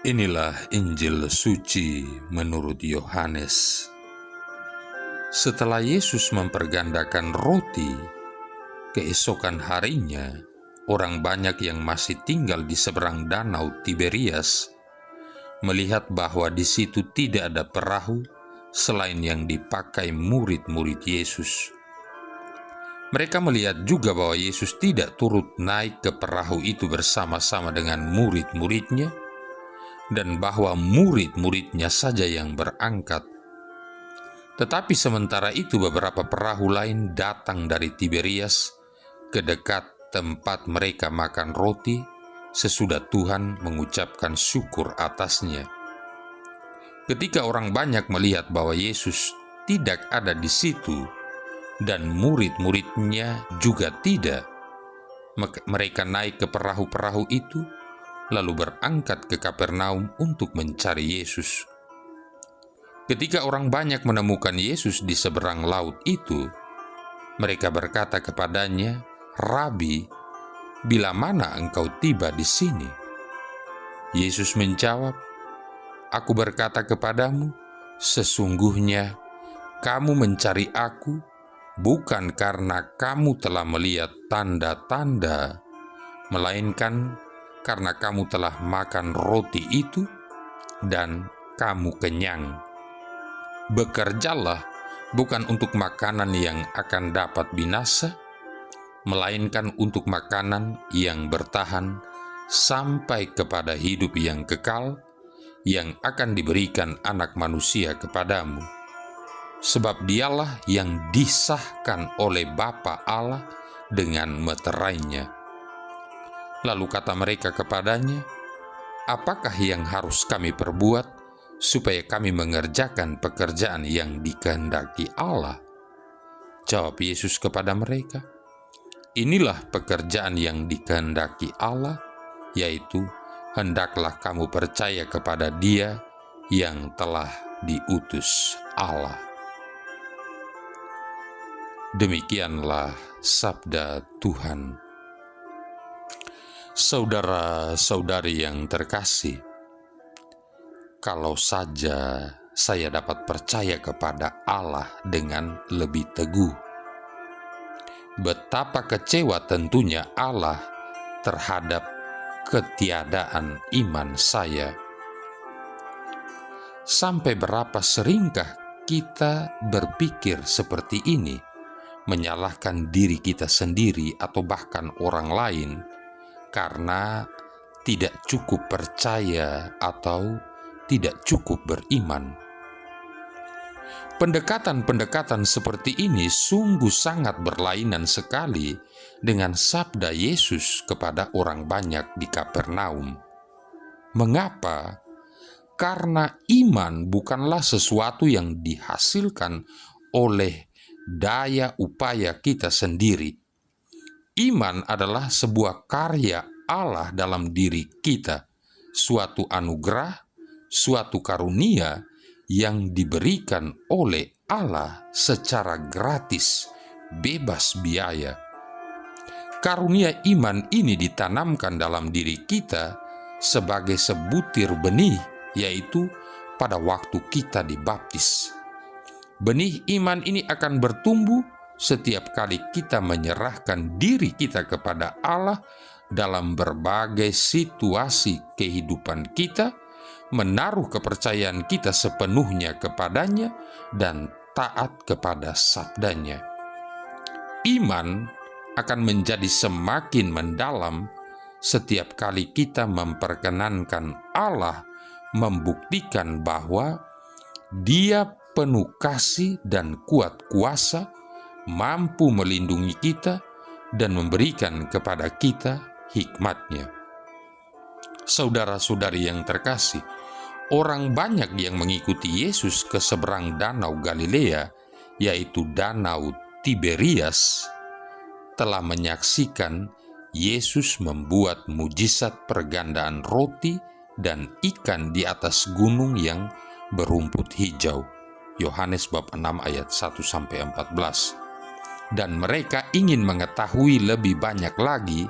Inilah Injil suci menurut Yohanes. Setelah Yesus mempergandakan roti, keesokan harinya, orang banyak yang masih tinggal di seberang danau Tiberias melihat bahwa di situ tidak ada perahu selain yang dipakai murid-murid Yesus. Mereka melihat juga bahwa Yesus tidak turut naik ke perahu itu bersama-sama dengan murid-muridnya, dan bahwa murid-muridnya saja yang berangkat. Tetapi sementara itu beberapa perahu lain datang dari Tiberias ke dekat tempat mereka makan roti sesudah Tuhan mengucapkan syukur atasnya. Ketika orang banyak melihat bahwa Yesus tidak ada di situ dan murid-muridnya juga tidak, mereka naik ke perahu-perahu itu lalu berangkat ke Kapernaum untuk mencari Yesus. Ketika orang banyak menemukan Yesus di seberang laut itu, mereka berkata kepadanya, "Rabi, bila mana engkau tiba di sini?" Yesus menjawab, "Aku berkata kepadamu, sesungguhnya kamu mencari Aku bukan karena kamu telah melihat tanda-tanda, melainkan karena kamu telah makan roti itu dan kamu kenyang. Bekerjalah bukan untuk makanan yang akan dapat binasa, melainkan untuk makanan yang bertahan sampai kepada hidup yang kekal, yang akan diberikan Anak Manusia kepadamu. Sebab dialah yang disahkan oleh Bapa Allah dengan meterainya." Lalu kata mereka kepadanya, "Apakah yang harus kami perbuat supaya kami mengerjakan pekerjaan yang dikehendaki Allah?" Jawab Yesus kepada mereka, "Inilah pekerjaan yang dikehendaki Allah, yaitu hendaklah kamu percaya kepada Dia yang telah diutus Allah." Demikianlah sabda Tuhan. Saudara-saudari yang terkasih, kalau saja saya dapat percaya kepada Allah dengan lebih teguh, betapa kecewa tentunya Allah terhadap ketiadaan iman saya. Sampai berapa seringkah kita berpikir seperti ini, menyalahkan diri kita sendiri atau bahkan orang lain karena tidak cukup percaya atau tidak cukup beriman. Pendekatan-pendekatan seperti ini sungguh sangat berlainan sekali dengan sabda Yesus kepada orang banyak di Kapernaum. Mengapa? Karena iman bukanlah sesuatu yang dihasilkan oleh daya upaya kita sendiri. Iman adalah sebuah karya Allah dalam diri kita, suatu anugerah, suatu karunia yang diberikan oleh Allah secara gratis, bebas biaya. Karunia iman ini ditanamkan dalam diri kita sebagai sebutir benih, yaitu pada waktu kita dibaptis. Benih iman ini akan bertumbuh setiap kali kita menyerahkan diri kita kepada Allah dalam berbagai situasi kehidupan kita, menaruh kepercayaan kita sepenuhnya kepadanya, dan taat kepada sabdanya. Iman akan menjadi semakin mendalam setiap kali kita memperkenankan Allah membuktikan bahwa Dia penuh kasih dan kuat kuasa, mampu melindungi kita dan memberikan kepada kita hikmat-Nya. Saudara-saudari yang terkasih, orang banyak yang mengikuti Yesus ke seberang danau Galilea, yaitu danau Tiberias, telah menyaksikan Yesus membuat mujizat pergandaan roti dan ikan di atas gunung yang berumput hijau. Yohanes bab 6 ayat 1-14. Dan mereka ingin mengetahui lebih banyak lagi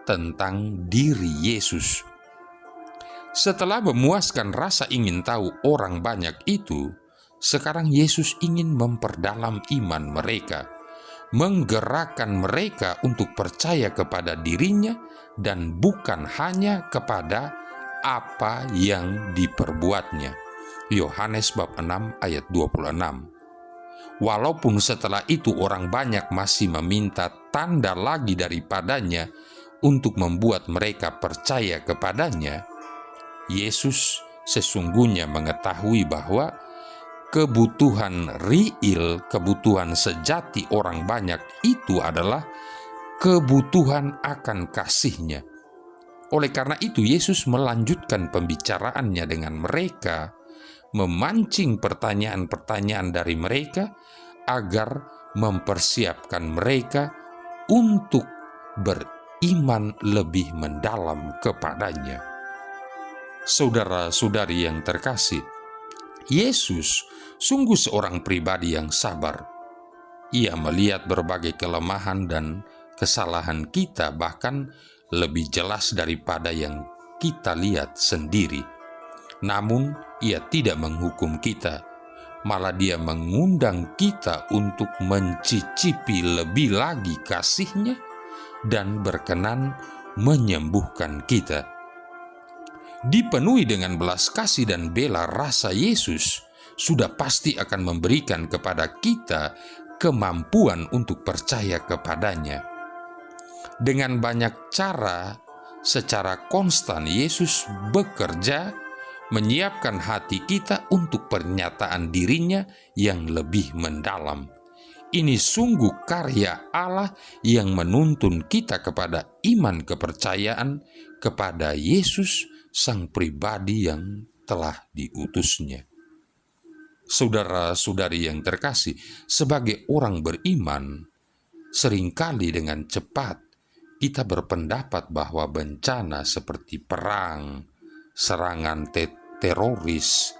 tentang diri Yesus. Setelah memuaskan rasa ingin tahu orang banyak itu, sekarang Yesus ingin memperdalam iman mereka, menggerakkan mereka untuk percaya kepada dirinya dan bukan hanya kepada apa yang diperbuatnya. Yohanes bab 6 ayat 26. Walaupun setelah itu orang banyak masih meminta tanda lagi daripadanya untuk membuat mereka percaya kepadanya, Yesus sesungguhnya mengetahui bahwa kebutuhan real, kebutuhan sejati orang banyak itu adalah kebutuhan akan kasih-Nya. Oleh karena itu, Yesus melanjutkan pembicaraannya dengan mereka, memancing pertanyaan-pertanyaan dari mereka agar mempersiapkan mereka untuk beriman lebih mendalam kepadanya. Saudara-saudari yang terkasih, Yesus sungguh seorang pribadi yang sabar. Ia melihat berbagai kelemahan dan kesalahan kita, bahkan lebih jelas daripada yang kita lihat sendiri. Namun, Ia tidak menghukum kita, malah Dia mengundang kita untuk mencicipi lebih lagi kasih-Nya dan berkenan menyembuhkan kita. Dipenuhi dengan belas kasih dan bela rasa, Yesus sudah pasti akan memberikan kepada kita kemampuan untuk percaya kepadanya. Dengan banyak cara, secara konstan Yesus bekerja menyiapkan hati kita untuk pernyataan dirinya yang lebih mendalam. Ini sungguh karya Allah yang menuntun kita kepada iman kepercayaan kepada Yesus, Sang pribadi yang telah diutusnya. Saudara-saudari yang terkasih, sebagai orang beriman, seringkali dengan cepat kita berpendapat bahwa bencana seperti perang, serangan teroris,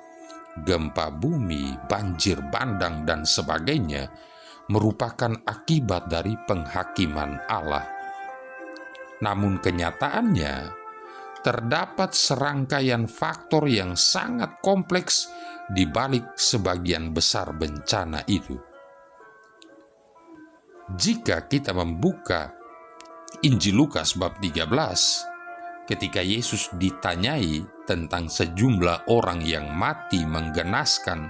gempa bumi, banjir bandang, dan sebagainya merupakan akibat dari penghakiman Allah. Namun kenyataannya, terdapat serangkaian faktor yang sangat kompleks di balik sebagian besar bencana itu. Jika kita membuka Injil Lukas bab 13, ketika Yesus ditanyai tentang sejumlah orang yang mati menggenaskan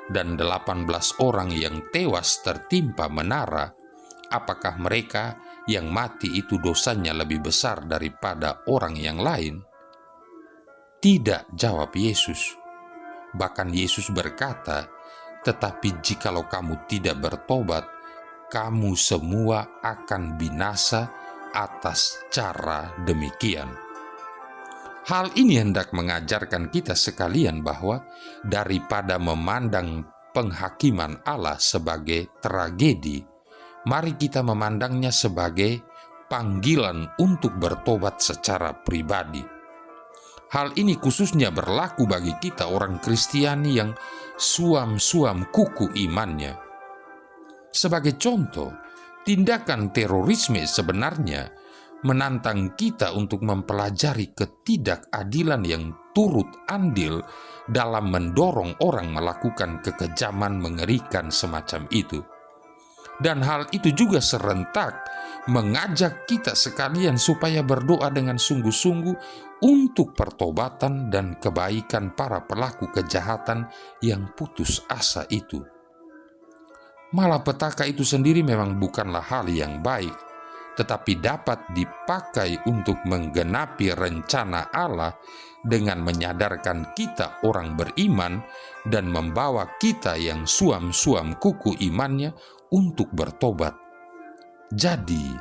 dan 18 orang yang tewas tertimpa menara, apakah mereka yang mati itu dosanya lebih besar daripada orang yang lain? Tidak, jawab Yesus. Bahkan Yesus berkata, tetapi jikalau kamu tidak bertobat, kamu semua akan binasa atas cara demikian. Hal ini hendak mengajarkan kita sekalian bahwa daripada memandang penghakiman Allah sebagai tragedi, mari kita memandangnya sebagai panggilan untuk bertobat secara pribadi. Hal ini khususnya berlaku bagi kita orang Kristiani yang suam-suam kuku imannya. Sebagai contoh, tindakan terorisme sebenarnya menantang kita untuk mempelajari ketidakadilan yang turut andil dalam mendorong orang melakukan kekejaman mengerikan semacam itu. Dan hal itu juga serentak mengajak kita sekalian supaya berdoa dengan sungguh-sungguh untuk pertobatan dan kebaikan para pelaku kejahatan yang putus asa itu. Malapetaka itu sendiri memang bukanlah hal yang baik, tetapi dapat dipakai untuk menggenapi rencana Allah dengan menyadarkan kita orang beriman dan membawa kita yang suam-suam kuku imannya untuk bertobat. Jadi,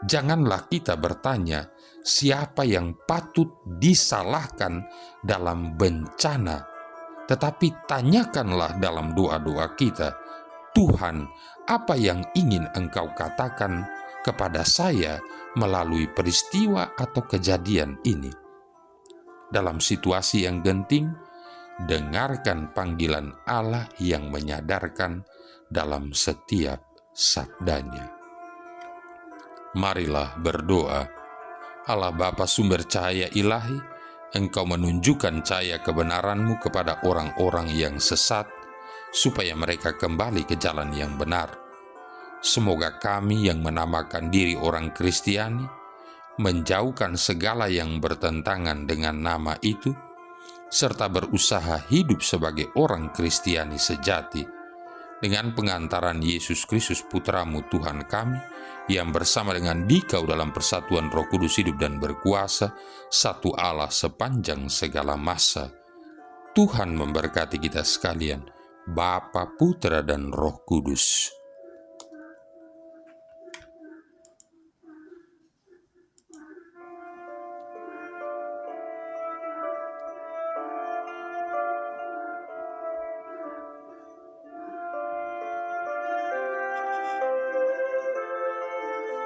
janganlah kita bertanya siapa yang patut disalahkan dalam bencana, tetapi tanyakanlah dalam doa-doa kita, Tuhan, apa yang ingin Engkau katakan kepada saya melalui peristiwa atau kejadian ini? Dalam situasi yang genting, dengarkan panggilan Allah yang menyadarkan dalam setiap sabdanya. Marilah berdoa. Allah Bapa sumber cahaya ilahi, Engkau menunjukkan cahaya kebenaran-Mu kepada orang-orang yang sesat, supaya mereka kembali ke jalan yang benar. Semoga kami yang menamakan diri orang Kristiani, menjauhkan segala yang bertentangan dengan nama itu, serta berusaha hidup sebagai orang Kristiani sejati, dengan pengantaran Yesus Kristus Putra-Mu Tuhan kami, yang bersama dengan Dikau dalam persatuan Roh Kudus hidup dan berkuasa, satu Allah sepanjang segala masa. Tuhan memberkati kita sekalian, Bapa, Putra, dan Roh Kudus.